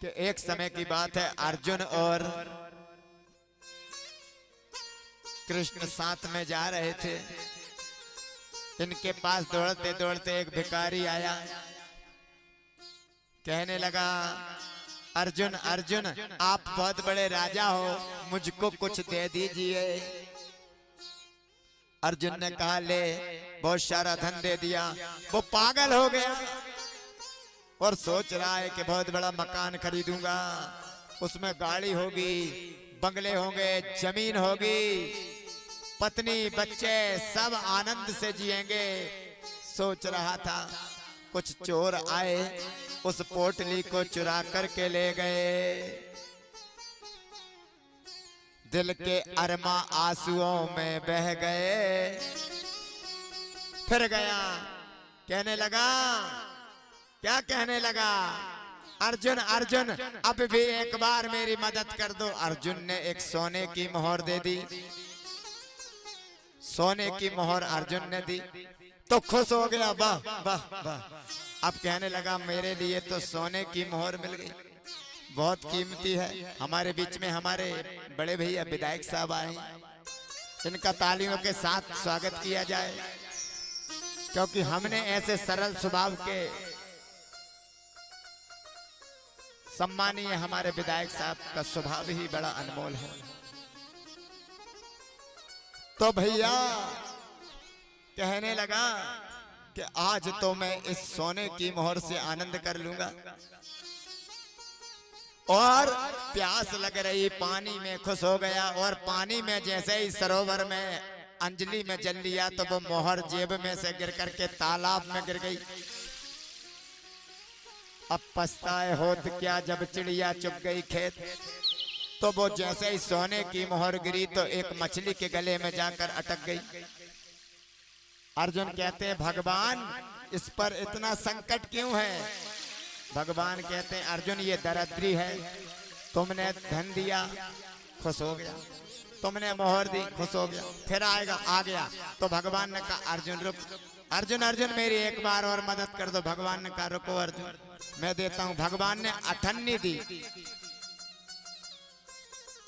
कि एक समय की बात है, अर्जुन और कृष्ण साथ में जा रहे थे। इनके पास दौड़ते दौड़ते एक भिखारी आया, कहने लगा, अर्जुन अर्जुन आप बहुत बड़े राजा हो, मुझको कुछ दे दीजिए। अर्जुन ने कहा, ले, बहुत सारा धन दे दिया। वो पागल हो गया और सोच रहा है कि बहुत बड़ा मकान खरीदूंगा, उसमें गाड़ी होगी, बंगले होंगे, जमीन होगी, पत्नी बच्चे सब आनंद से जिएंगे। सोच रहा था, कुछ चोर आए, उस पोटली को चुरा करके ले गए। दिल के अरमा आंसुओं में बह गए। फिर गया, कहने लगा, क्या कहने लगा, अर्जुन अर्जुन अब भी एक बार मेरी मदद कर दो। अर्जुन ने एक सोने की मोहर दे दी। सोने की मोहर अर्जुन ने दी तो खुश हो गया, वाह वाह वाह। अब कहने लगा, मेरे लिए तो सोने की मोहर मिल गई, बहुत कीमती है। हमारे बीच में हमारे बड़े भैया विधायक साहब आए, इनका तालियों के साथ स्वागत किया जाए, क्योंकि हमने ऐसे सरल स्वभाव के सम्मानीय हमारे विधायक साहब का स्वभाव ही बड़ा अनमोल है। तो भैया कहने लगा कि आज तो मैं इस सोने की मोहर से आनंद कर लूंगा, और प्यास लग रही, पानी में खुश हो गया, और पानी में जैसे ही सरोवर में अंजलि में जल लिया तो वो मोहर जेब में से गिर करके तालाब में गिर गई। अब पछताए होत क्या जब चिड़िया चुग गई खेत। तो वो जैसे ही सोने की मोहर गिरी तो एक मछली के गले में जाकर अटक गई। अर्जुन कहते हैं, भगवान इस पर इतना संकट क्यों है। भगवान कहते हैं, अर्जुन ये दरिद्री है, तुमने धन दिया खुश हो गया, तुमने मोहर दी खुश हो गया, फिर आएगा आ गया। तो भगवान ने कहा, अर्जुन रुक, अर्जुन अर्जुन मेरी एक बार और मदद कर दो। भगवान ने कहा, रुको अर्जुन मैं देता हूं। भगवान ने 98 दी।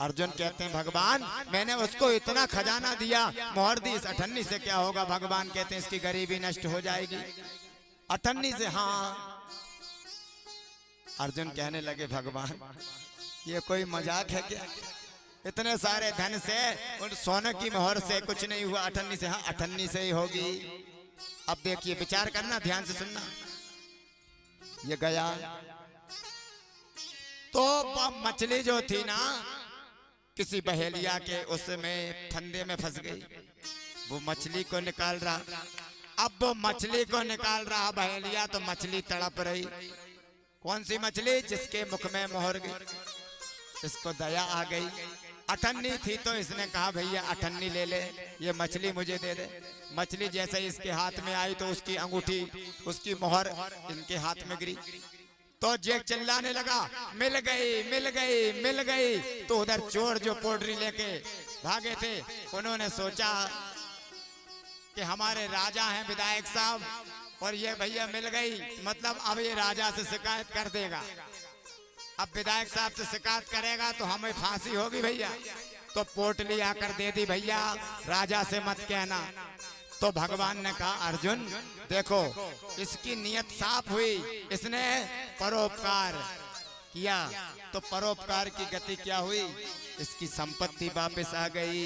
अर्जुन कहते हैं, भगवान मैंने उसको इतना खजाना दिया, मोहर दी, इस 98 से क्या होगा। भगवान कहते हैं, इसकी गरीबी नष्ट हो जाएगी। 98 से, हाँ। अर्जुन कहने लगे, भगवान ये कोई मजाक है क्या, इतने सारे धन से उन सोने की मोहर से कुछ नहीं हुआ। 98 से, हाँ 98 से ही होगी। अब देखिए, विचार करना, ध्यान से सुनना। ये गया तो मछली जो थी ना, किसी बहेलिया के उसमें फंदे में फंस गई। वो मछली को निकाल रहा, अब वो मछली को निकाल रहा बहेलिया, तो मछली तड़प रही। कौन सी मछली, जिसके मुख में मोहर गई। इसको दया आ गई। 98 थी तो इसने कहा, भैया 98 ले ले, ये मछली मुझे दे दे। मछली जैसे ही इसके हाथ में आई तो उसकी अंगूठी, उसकी मोहर इनके हाथ में गिरी। तो जेक चिल्लाने लगा, मिल गई मिल गई मिल गई। तो उधर चोर जो पोटरी लेके भागे थे, उन्होंने सोचा कि हमारे राजा हैं विधायक साहब, और ये भैया मिल गई, मतलब अब ये राजा से शिकायत कर देगा। अब विधायक साहब से शिकायत करेगा तो हमें फांसी होगी भैया। तो पोटली आकर दे दी, भैया राजा से मत कहना। तो भगवान ने कहा, अर्जुन देखो इसकी नीयत साफ हुई, इसने परोपकार किया, तो परोपकार की गति क्या हुई, इसकी संपत्ति वापस आ गई।